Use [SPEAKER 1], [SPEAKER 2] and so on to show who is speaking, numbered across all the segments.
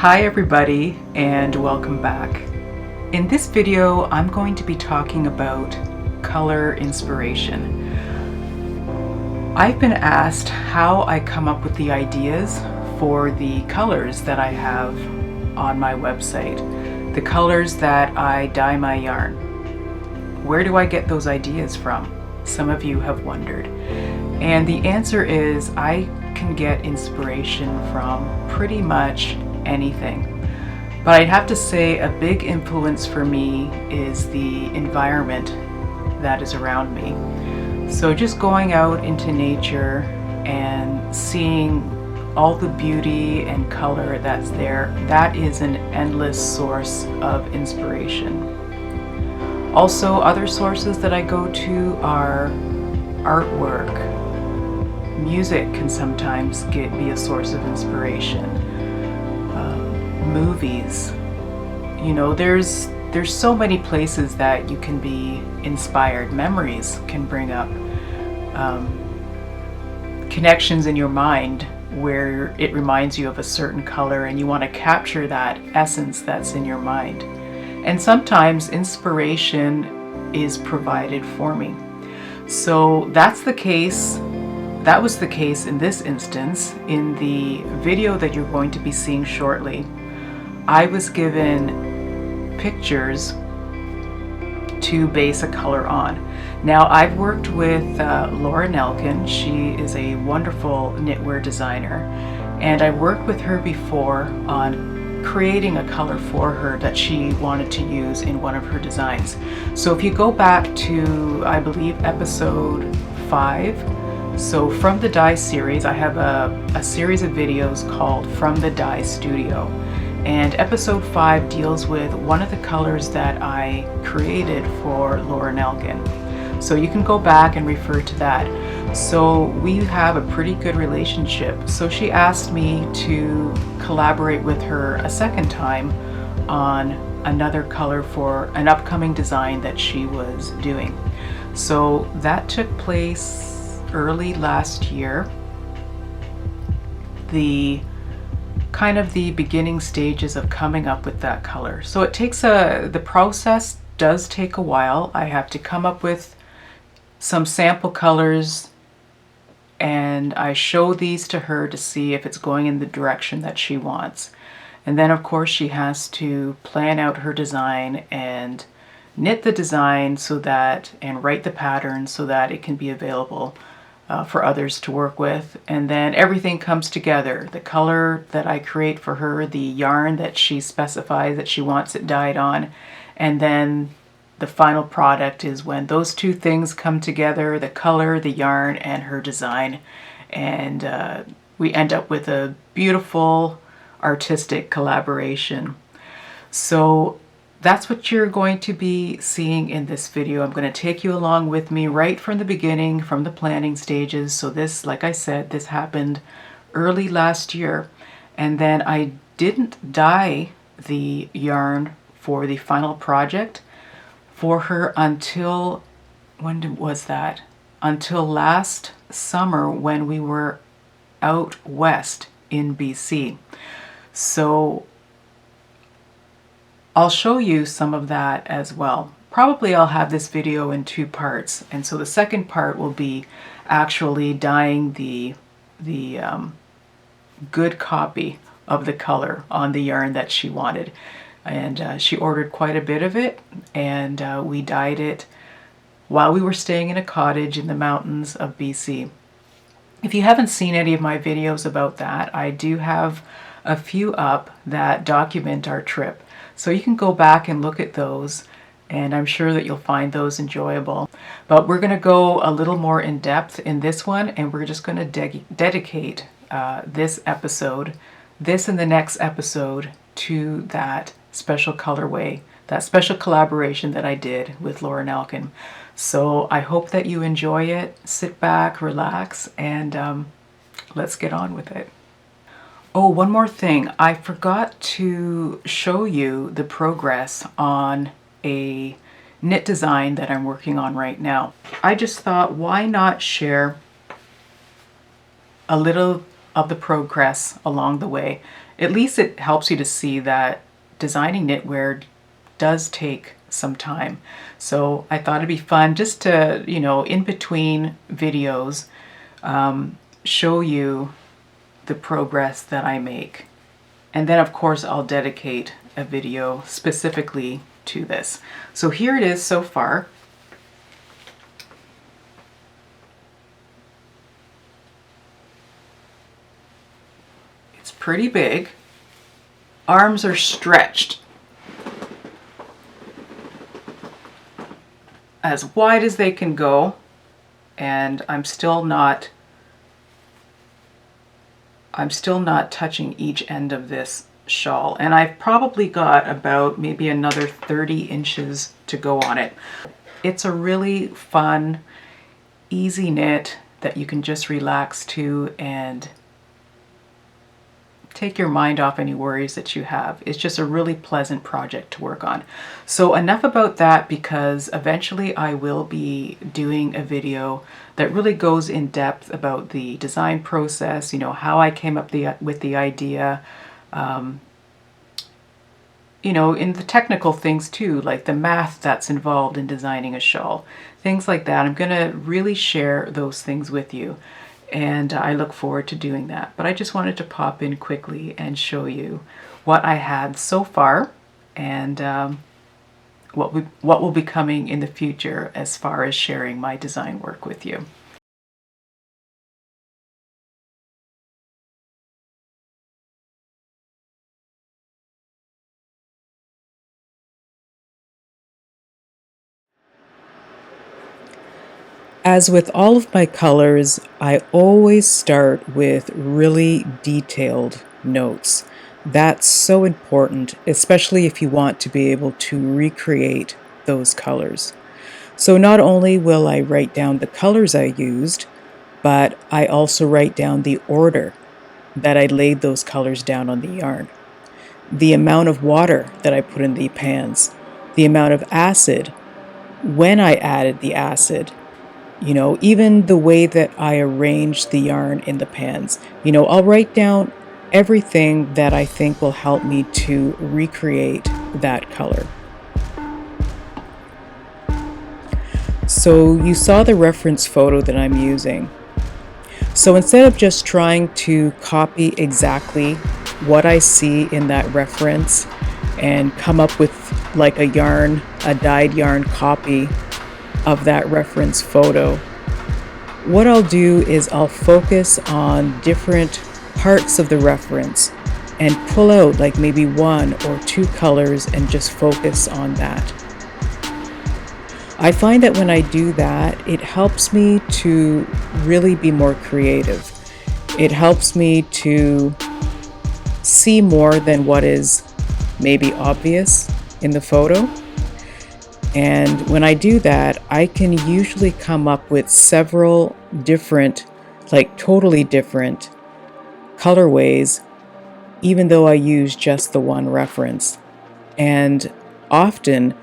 [SPEAKER 1] Hi everybody and welcome back. In this video I'm going to be talking about color inspiration. I've been asked how I come up with the ideas for the colors that I have on my website, the colors that I dye my yarn. Where do I get those ideas from? Some of you have wondered. And the answer is I can get inspiration from pretty much anything. But I'd have to say a big influence for me is the environment that is around me. So just going out into nature and seeing all the beauty and color that's there, that is an endless source of inspiration. Also, other sources that I go to are artwork. Music can sometimes be a source of inspiration. Movies. You know, there's so many places that you can be inspired. Memories can bring up connections in your mind where it reminds you of a certain color and you want to capture that essence that's in your mind. And sometimes inspiration is provided for me. So that's the case. That was the case in this instance. In the video that you're going to be seeing shortly, I was given pictures to base a color on. Now, I've worked with Laura Nelkin. She is a wonderful knitwear designer, and I worked with her before on creating a color for her that she wanted to use in one of her designs. So if you go back to, I believe, episode 5, so from the Dye series, I have a series of videos called From the Dye Studio. And episode 5 deals with one of the colors that I created for Laura Nelkin. So you can go back and refer to that. So we have a pretty good relationship. So she asked me to collaborate with her a second time on another color for an upcoming design that she was doing. So that took place early last year. The beginning stages of coming up with that color. So it takes the process does take a while. I have to come up with some sample colors and I show these to her to see if it's going in the direction that she wants. And then of course she has to plan out her design and knit the design and write the pattern so that it can be available for others to work with. And then everything comes together. The color that I create for her, the yarn that she specifies that she wants it dyed on, and then the final product is when those two things come together, the color, the yarn, and her design. And we end up with a beautiful artistic collaboration. So that's what you're going to be seeing in this video. I'm going to take you along with me right from the beginning, from the planning stages. So this, like I said, this happened early last year. And then I didn't dye the yarn for the final project for her until, when was that? Until last summer when we were out west in BC. So I'll show you some of that as well. Probably I'll have this video in 2 parts, and so the second part will be actually dyeing the good copy of the color on the yarn that she wanted. And she ordered quite a bit of it, and we dyed it while we were staying in a cottage in the mountains of BC. If you haven't seen any of my videos about that, I do have a few up that document our trip. So you can go back and look at those, and I'm sure that you'll find those enjoyable. But we're going to go a little more in depth in this one, and we're just going to dedicate this episode, this and the next episode, to that special colorway, that special collaboration that I did with Laura Nelkin. So I hope that you enjoy it. Sit back, relax, and let's get on with it. Oh, one more thing. I forgot to show you the progress on a knit design that I'm working on right now. I just thought, why not share a little of the progress along the way. At least it helps you to see that designing knitwear does take some time. So I thought it'd be fun just to, you know, in between videos, show you the progress that I make. And then of course I'll dedicate a video specifically to this. So here it is so far. It's pretty big. Arms are stretched as wide as they can go, and I'm still not touching each end of this shawl, and I've probably got about maybe another 30 inches to go on it. It's a really fun, easy knit that you can just relax to and take your mind off any worries that you have. It's just a really pleasant project to work on. So enough about that, because eventually I will be doing a video that really goes in depth about the design process, you know, how I came up with the idea, you know, in the technical things too, like the math that's involved in designing a shawl, things like that. I'm going to really share those things with you, and I look forward to doing that. But I just wanted to pop in quickly and show you what I had so far, and what will be coming in the future as far as sharing my design work with you. As with all of my colors, I always start with really detailed notes. That's so important, especially if you want to be able to recreate those colors. So not only will I write down the colors I used, but I also write down the order that I laid those colors down on the yarn, the amount of water that I put in the pans, the amount of acid, when I added the acid, you know, even the way that I arrange the yarn in the pans. You know, I'll write down everything that I think will help me to recreate that color. So you saw the reference photo that I'm using. So instead of just trying to copy exactly what I see in that reference and come up with like a dyed yarn copy of that reference photo, what I'll do is I'll focus on different parts of the reference and pull out like maybe 1 or 2 colors and just focus on that. I find that when I do that, it helps me to really be more creative. It helps me to see more than what is maybe obvious in the photo. And when I do that, I can usually come up with several different, like totally different colorways, even though I use just the one reference. And often,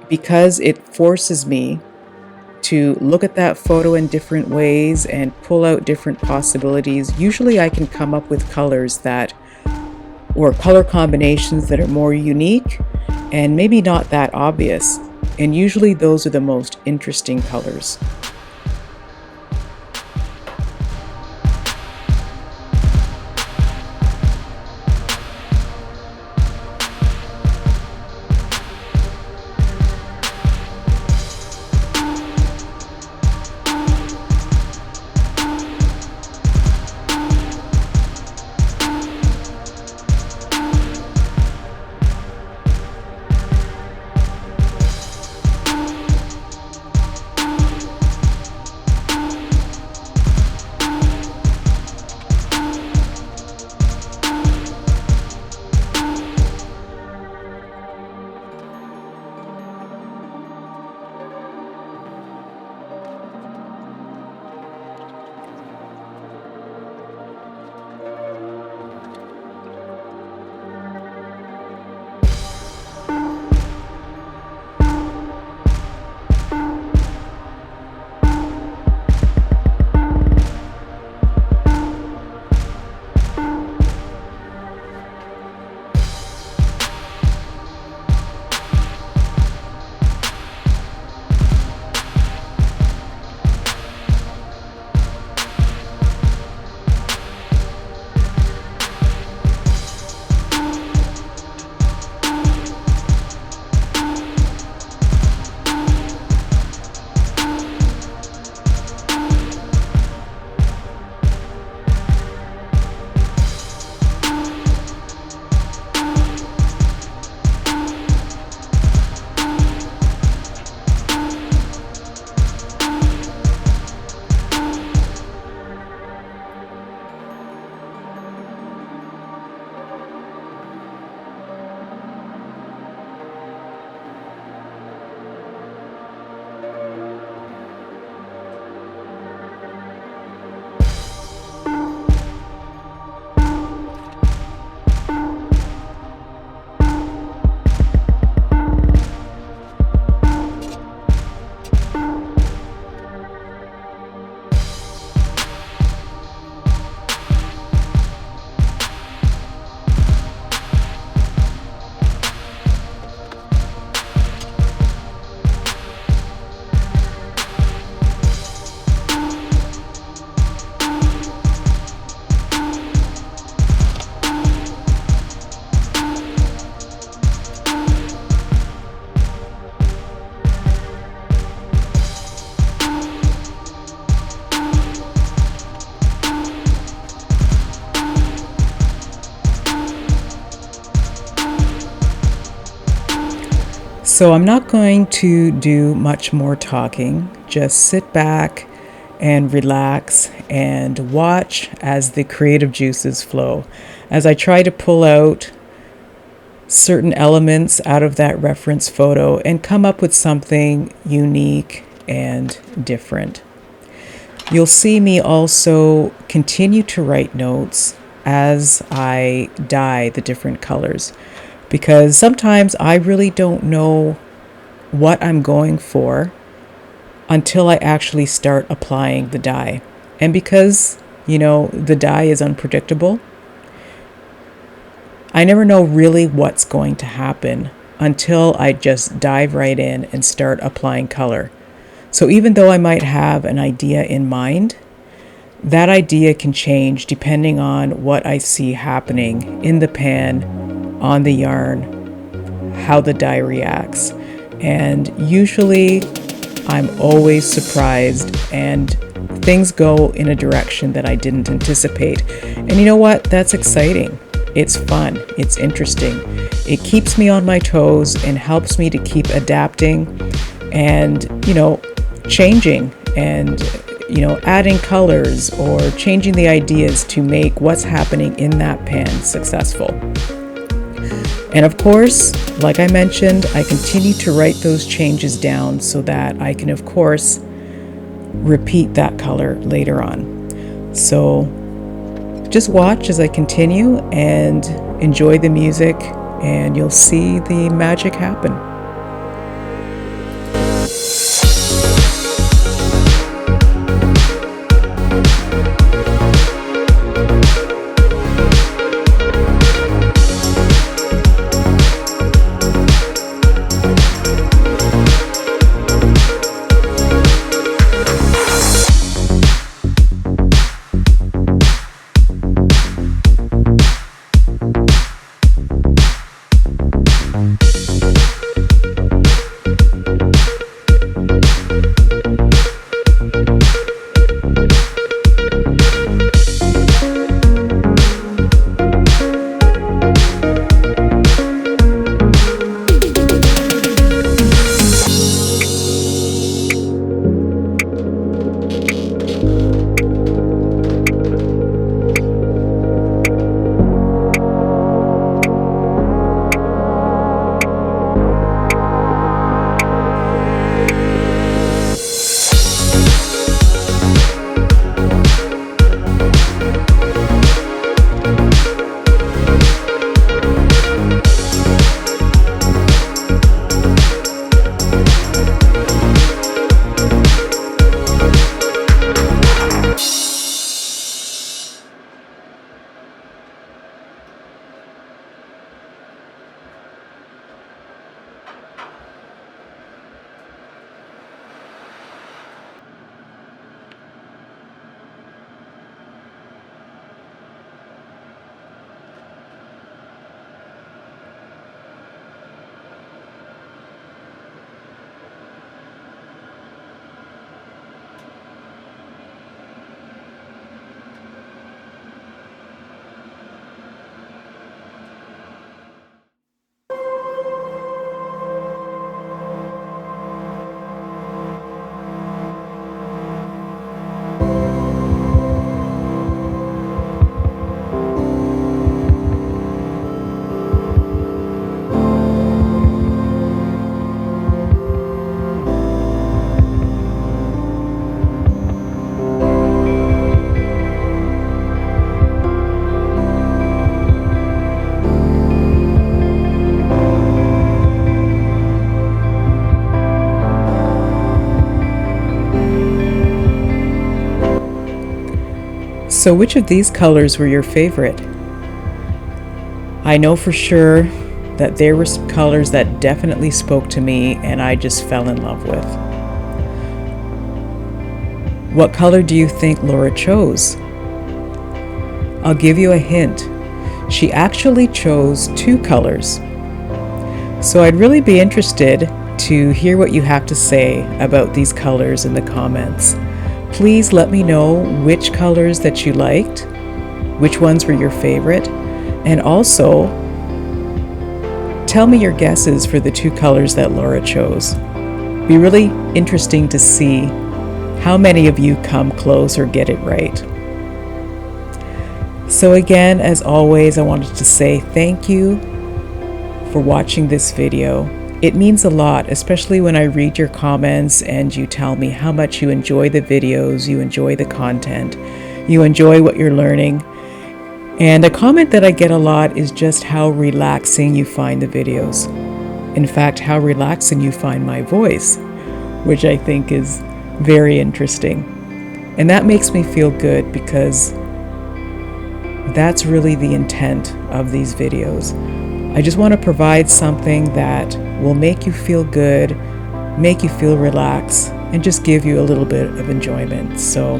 [SPEAKER 1] because it forces me to look at that photo in different ways and pull out different possibilities, usually I can come up with colors that, or color combinations that are more unique and maybe not that obvious. And usually those are the most interesting colors. So I'm not going to do much more talking. Just sit back and relax and watch as the creative juices flow, as I try to pull out certain elements out of that reference photo and come up with something unique and different. You'll see me also continue to write notes as I dye the different colors, because sometimes I really don't know what I'm going for until I actually start applying the dye. And because, the dye is unpredictable, I never know really what's going to happen until I just dive right in and start applying color. So even though I might have an idea in mind, that idea can change depending on what I see happening in the pan, on the yarn, how the dye reacts. And usually I'm always surprised and things go in a direction that I didn't anticipate. And you know what? That's exciting. It's fun. It's interesting. It keeps me on my toes and helps me to keep adapting and, changing and, adding colors or changing the ideas to make what's happening in that pan successful. And of course, like I mentioned, I continue to write those changes down so that I can, of course, repeat that color later on. So just watch as I continue and enjoy the music, and you'll see the magic happen. So which of these colors were your favorite? I know for sure that there were some colors that definitely spoke to me and I just fell in love with. What color do you think Laura chose? I'll give you a hint. She actually chose 2 colors. So I'd really be interested to hear what you have to say about these colors in the comments. Please let me know which colors that you liked, which ones were your favorite, and also Tell me your guesses for the 2 colors that Laura chose. Be really interesting to see how many of you come close or get it right. So again, as always, I wanted to say thank you for watching this video. It means a lot, especially when I read your comments and you tell me how much you enjoy the videos, you enjoy the content, you enjoy what you're learning. And a comment that I get a lot is just how relaxing you find the videos. In fact, how relaxing you find my voice, which I think is very interesting. And that makes me feel good because that's really the intent of these videos. I just want to provide something that will make you feel good, make you feel relaxed, and just give you a little bit of enjoyment. So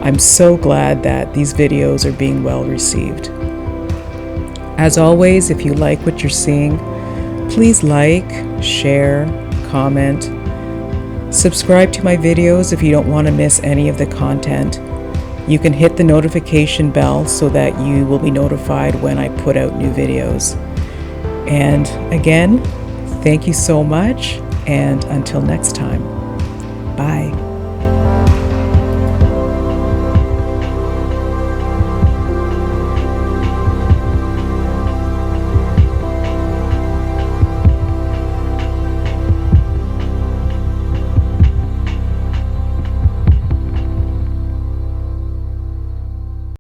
[SPEAKER 1] I'm so glad that these videos are being well received. As always, if you like what you're seeing, please like, share, comment, subscribe to my videos if you don't want to miss any of the content. You can hit the notification bell so that you will be notified when I put out new videos. And again, thank you so much, and until next time, bye.